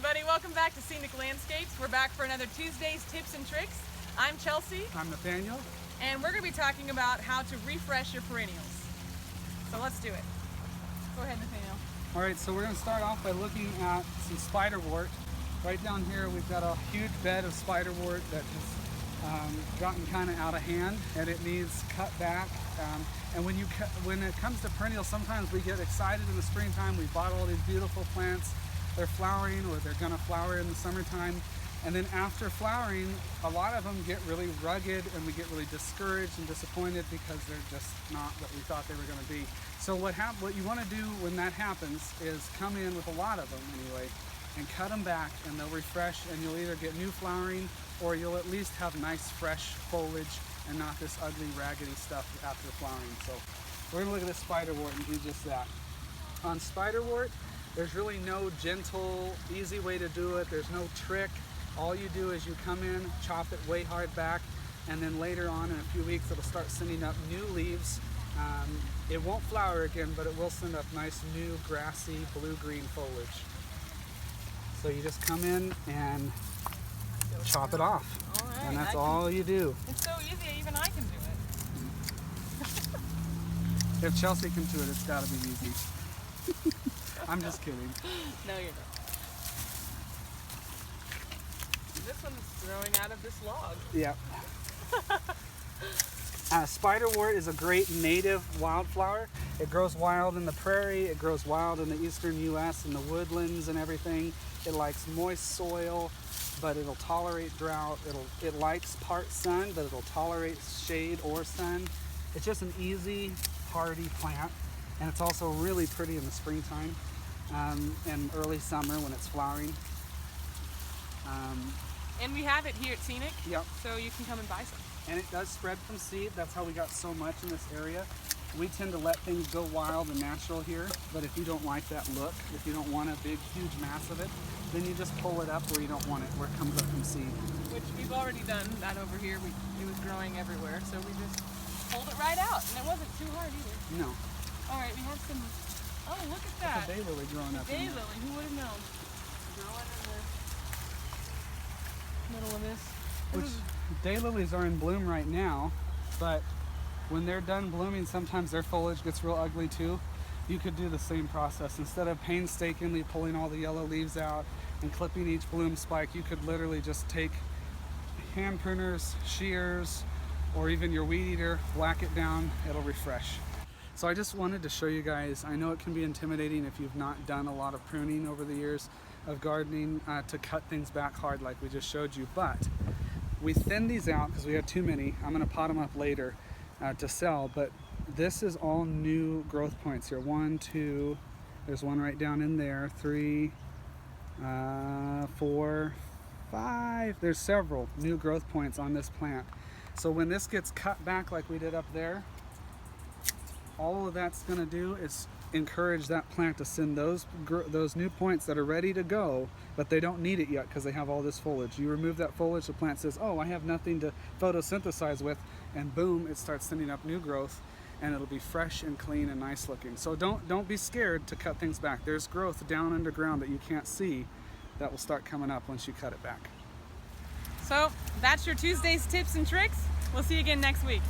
everybody, welcome back to Scenic Landscapes. We're back for another Tuesday's Tips and Tricks. I'm Chelsea. I'm Nathaniel. And we're going to be talking about how to refresh your perennials. So let's do it. Go ahead, Nathaniel. Alright, so we're going to start off by looking at some spiderwort. Right down here we've got a huge bed of spiderwort that has gotten kind of out of hand and it needs cut back. And when it comes to perennials, sometimes we get excited in the springtime. We bought all these beautiful plants. They're flowering or they're going to flower in the summertime. And then after flowering, a lot of them get really rugged and we get really discouraged and disappointed because they're just not what we thought they were going to be. So what you want to do when that happens is come in with a lot of them anyway and cut them back, and they'll refresh, and you'll either get new flowering or you'll at least have nice fresh foliage and not this ugly raggedy stuff after flowering. So we're going to look at this spiderwort and do just that. On spiderwort, there's really no gentle, easy way to do it. There's no trick. All you do is you come in, chop it way hard back, and then later on in a few weeks it'll start sending up new leaves. It won't flower again, but it will send up nice new grassy blue-green foliage. So you just come in and chop it off. All right, and that's all you do. It's so easy, even I can do it. If Chelsea can do it, it's got to be easy. I'm just kidding. No, you're not. This one's growing out of this log. Yep. Spiderwort is a great native wildflower. It grows wild in the prairie, it grows wild in the eastern U.S. in the woodlands and everything. It likes moist soil, but it'll tolerate drought. It likes part sun, but it'll tolerate shade or sun. It's just an easy, hardy plant, and it's also really pretty in the springtime and early summer when it's flowering. And we have it here at Scenic, Yep. so you can come and buy some. And it does spread from seed. That's how we got so much in this area. We tend to let things go wild and natural here, but if you don't like that look, if you don't want a big, huge mass of it, then you just pull it up where you don't want it, where it comes up from seed. Which we've already done that over here. It was growing everywhere, so we just pulled it right out, and it wasn't too hard either. No. All right, we have some. Oh, look at that! It's a daylily growing up in there. Daylily, who would have known? Growing in the middle of this. Which daylilies are in bloom right now, but when they're done blooming, sometimes their foliage gets real ugly too. You could do the same process. Instead of painstakingly pulling all the yellow leaves out and clipping each bloom spike, you could literally just take hand pruners, shears, or even your weed eater, whack it down, it'll refresh. So I just wanted to show you guys, I know it can be intimidating if you've not done a lot of pruning over the years of gardening to cut things back hard like we just showed you, but we thinned these out because we had too many. I'm going to pot them up later to sell, but this is all new growth points here. 1, 2, there's one right down in there, 3, 4, 5. There's several new growth points on this plant. So when this gets cut back like we did up there, all of that's going to do is encourage that plant to send those new points that are ready to go, but they don't need it yet because they have all this foliage. You remove that foliage, the plant says, oh, I have nothing to photosynthesize with, and boom, it starts sending up new growth, and it'll be fresh and clean and nice looking. So don't be scared to cut things back. There's growth down underground that you can't see that will start coming up once you cut it back. So that's your Tuesday's tips and tricks. We'll see you again next week.